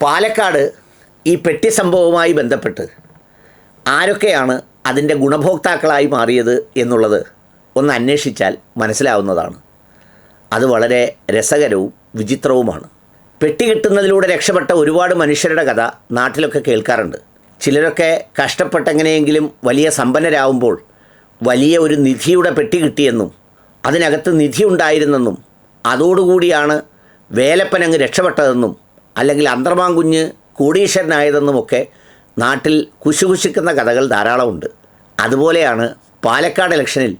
പാലക്കാട് ഈ പെട്ടി സംഭവവുമായി ബന്ധപ്പെട്ട് ആരൊക്കെയാണ് അതിൻ്റെ ഗുണഭോക്താക്കളായി മാറിയത് എന്നുള്ളത് ഒന്ന് അന്വേഷിച്ചാൽ മനസ്സിലാവുന്നതാണ്. അത് വളരെ രസകരവും വിചിത്രവുമാണ്. പെട്ടി കിട്ടുന്നതിലൂടെ രക്ഷപ്പെട്ട ഒരുപാട് മനുഷ്യരുടെ കഥ നാട്ടിലൊക്കെ കേൾക്കാറുണ്ട്. ചിലരൊക്കെ കഷ്ടപ്പെട്ടെങ്ങനെയെങ്കിലും വലിയ സമ്പന്നരാകുമ്പോൾ വലിയ ഒരു നിധിയുടെ പെട്ടി കിട്ടിയെന്നും അതിനകത്ത് നിധി ഉണ്ടായിരുന്നെന്നും അതോടുകൂടിയാണ് വേലപ്പനങ്ങ് രക്ഷപ്പെട്ടതെന്നും അല്ലെങ്കിൽ അന്തർമാങ്കുഞ്ഞ് കോടീശ്വരനായതെന്നുമൊക്കെ നാട്ടിൽ കുശുകുശിക്കുന്ന കഥകൾ ധാരാളമുണ്ട്. അതുപോലെയാണ് പാലക്കാട് ഇലക്ഷനിൽ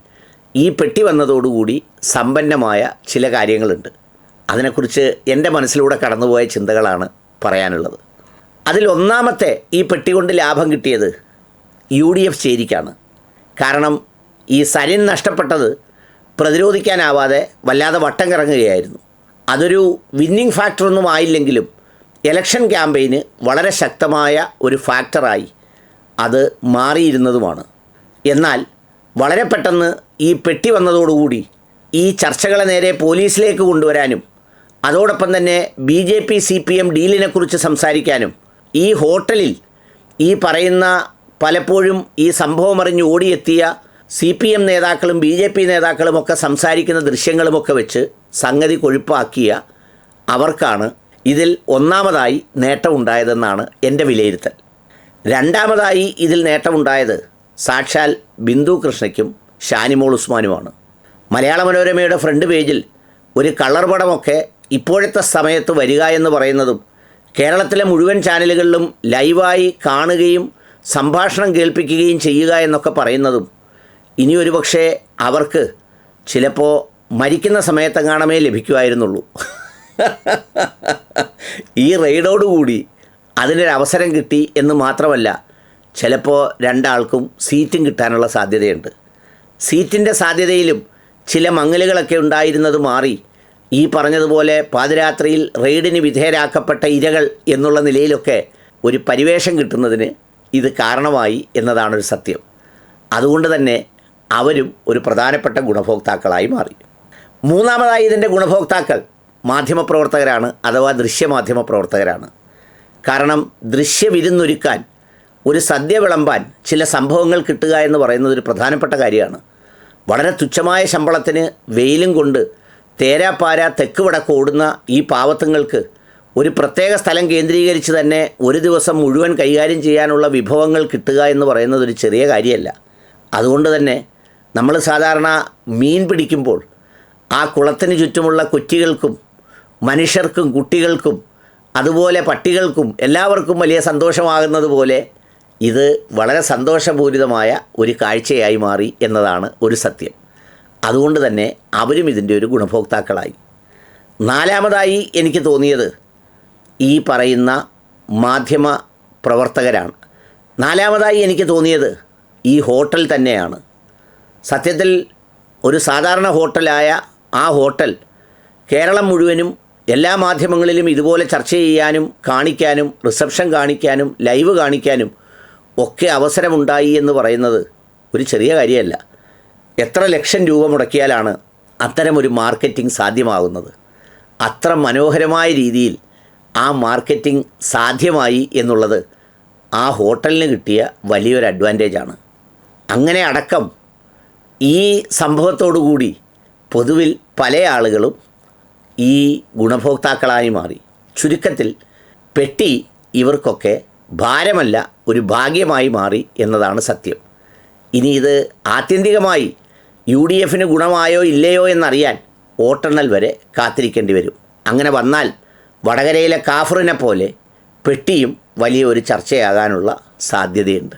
ഈ പെട്ടി വന്നതോടുകൂടി സമ്പന്നമായ ചില കാര്യങ്ങളുണ്ട്. അതിനെക്കുറിച്ച് എൻ്റെ മനസ്സിലൂടെ കടന്നുപോയ ചിന്തകളാണ് പറയാനുള്ളത്. അതിൽ ഒന്നാമത്തെ ഈ പെട്ടി കൊണ്ട് ലാഭം കിട്ടിയത് UDF ചേരിക്കാണ്. കാരണം ഈ സരിൻ നഷ്ടപ്പെട്ടത് പ്രതിരോധിക്കാനാവാതെ വല്ലാതെ വട്ടം കറങ്ങുകയായിരുന്നു. അതൊരു വിന്നിംഗ് ഫാക്ടറൊന്നും ആയില്ലെങ്കിലും ഇലക്ഷൻ ക്യാമ്പയിന് വളരെ ശക്തമായ ഒരു ഫാക്ടറായി അത് മാറിയിരുന്നതുമാണ്. എന്നാൽ വളരെ പെട്ടെന്ന് ഈ പെട്ടി വന്നതോടുകൂടി ഈ ചർച്ചകളെ നേരെ പോലീസിലേക്ക് കൊണ്ടുവരാനും അതോടൊപ്പം തന്നെ BJP CPM ഡീലിനെക്കുറിച്ച് സംസാരിക്കാനും ഈ ഹോട്ടലിൽ ഈ പറയുന്ന പലപ്പോഴും ഈ സംഭവം അറിഞ്ഞ് ഓടിയെത്തിയ CPM നേതാക്കളും BJP നേതാക്കളുമൊക്കെ സംസാരിക്കുന്ന ദൃശ്യങ്ങളുമൊക്കെ വെച്ച് സംഗതി കൊഴുപ്പാക്കിയ അവർക്കാണ് ഇതിൽ ഒന്നാമതായി നേട്ടമുണ്ടായതെന്നാണ് എൻ്റെ വിലയിരുത്തൽ. രണ്ടാമതായി ഇതിൽ നേട്ടമുണ്ടായത് സാക്ഷാൽ ബിന്ദു കൃഷ്ണയ്ക്കും ഷാനിമോൾ ഉസ്മാനുമാണ്. മലയാള മനോരമയുടെ ഫ്രണ്ട് പേജിൽ ഒരു കളർ പടമൊക്കെ ഇപ്പോഴത്തെ സമയത്ത് വരിക എന്ന് പറയുന്നതും കേരളത്തിലെ മുഴുവൻ ചാനലുകളിലും ലൈവായി കാണുകയും സംഭാഷണം കേൾപ്പിക്കുകയും ചെയ്യുക എന്നൊക്കെ പറയുന്നതും ഇനി ഒരു പക്ഷേ അവർക്ക് ചിലപ്പോൾ മരിക്കുന്ന സമയത്തെങ്ങാണമേ ലഭിക്കുമായിരുന്നുള്ളൂ. ഈ റെയ്ഡോടുകൂടി അതിനൊരവസരം കിട്ടി എന്ന് മാത്രമല്ല, ചിലപ്പോൾ രണ്ടാൾക്കും സീറ്റും കിട്ടാനുള്ള സാധ്യതയുണ്ട്. സീറ്റിൻ്റെ സാധ്യതയിലും ചില മങ്ങലുകളൊക്കെ ഉണ്ടായിരുന്നത് മാറി ഈ പറഞ്ഞതുപോലെ പാതിരാത്രിയിൽ റെയ്ഡിന് വിധേയരാക്കപ്പെട്ട ഇരകൾ എന്നുള്ള നിലയിലൊക്കെ ഒരു പരിവേഷം കിട്ടുന്നതിന് ഇത് കാരണമായി എന്നതാണൊരു സത്യം. അതുകൊണ്ട് തന്നെ അവരും ഒരു പ്രധാനപ്പെട്ട ഗുണഭോക്താക്കളായി മാറി. മൂന്നാമതായി ഇതിൻ്റെ ഗുണഭോക്താക്കൾ മാധ്യമപ്രവർത്തകരാണ്, അഥവാ ദൃശ്യമാധ്യമ പ്രവർത്തകരാണ്. കാരണം ദൃശ്യവിരുന്നൊരുക്കാൻ, ഒരു സദ്യ വിളമ്പാൻ ചില സംഭവങ്ങൾ കിട്ടുക എന്ന് പറയുന്നത് ഒരു പ്രധാനപ്പെട്ട കാര്യമാണ്. വളരെ തുച്ഛമായ ശമ്പളത്തിന് വെയിലും കൊണ്ട് തേരാപ്പാര തെക്ക് വടക്ക് ഓടുന്ന ഈ പാവത്തുങ്ങൾക്ക് ഒരു പ്രത്യേക സ്ഥലം കേന്ദ്രീകരിച്ച് തന്നെ ഒരു ദിവസം മുഴുവൻ കൈകാര്യം ചെയ്യാനുള്ള വിഭവങ്ങൾ കിട്ടുക എന്ന് പറയുന്നത് ഒരു ചെറിയ കാര്യമല്ല. അതുകൊണ്ട് തന്നെ നമ്മൾ സാധാരണ മീൻ പിടിക്കുമ്പോൾ ആ കുളത്തിന് ചുറ്റുമുള്ള കൊറ്റികൾക്കും മനുഷ്യർക്കും കുട്ടികൾക്കും അതുപോലെ പട്ടികൾക്കും എല്ലാവർക്കും വലിയ സന്തോഷമാകുന്നത് പോലെ ഇത് വളരെ സന്തോഷപൂരിതമായ ഒരു കാഴ്ചയായി മാറി എന്നതാണ് ഒരു സത്യം. അതുകൊണ്ട് തന്നെ അവരും ഇതിൻ്റെ ഒരു ഗുണഭോക്താക്കളായി. നാലാമതായി എനിക്ക് തോന്നിയത് ഈ പറയുന്ന മാധ്യമ പ്രവർത്തകരാണ്. നാലാമതായി എനിക്ക് തോന്നിയത് ഈ ഹോട്ടൽ തന്നെയാണ്. സത്യത്തിൽ ഒരു സാധാരണ ഹോട്ടലായ ആ ഹോട്ടൽ കേരളം മുഴുവനും എല്ലാ മാധ്യമങ്ങളിലും ഇതുപോലെ ചർച്ച ചെയ്യാനും കാണിക്കാനും റിസപ്ഷൻ കാണിക്കാനും ലൈവ് കാണിക്കാനും ഒക്കെ അവസരമുണ്ടായി എന്ന് പറയുന്നത് ഒരു ചെറിയ കാര്യമല്ല. എത്ര ലക്ഷം രൂപ മുടക്കിയാലാണ് അത്തരമൊരു മാർക്കറ്റിംഗ് സാധ്യമാകുന്നത്? അത്ര മനോഹരമായ രീതിയിൽ ആ മാർക്കറ്റിംഗ് സാധ്യമായി എന്നുള്ളത് ആ ഹോട്ടലിന് കിട്ടിയ വലിയൊരു അഡ്വാൻറ്റേജാണ്. അങ്ങനെ അടക്കം ഈ സംഭവത്തോടുകൂടി പൊതുവിൽ പല ആളുകളും ഈ ഗുണഭോക്താക്കളായി മാറി. ചുരുക്കത്തിൽ പെട്ടി ഇവർക്കൊക്കെ ഭാരമല്ല, ഒരു ഭാഗ്യമായി മാറി എന്നതാണ് സത്യം. ഇനി ഇത് ആത്യന്തികമായി UDFന് ഗുണമായോ ഇല്ലയോ എന്നറിയാൻ വോട്ടെണ്ണൽ വരെ കാത്തിരിക്കേണ്ടി വരും. അങ്ങനെ വന്നാൽ വടകരയിലെ കാഫറിനെ പോലെ പെട്ടിയും വലിയൊരു ചർച്ചയാകാനുള്ള സാധ്യതയുണ്ട്.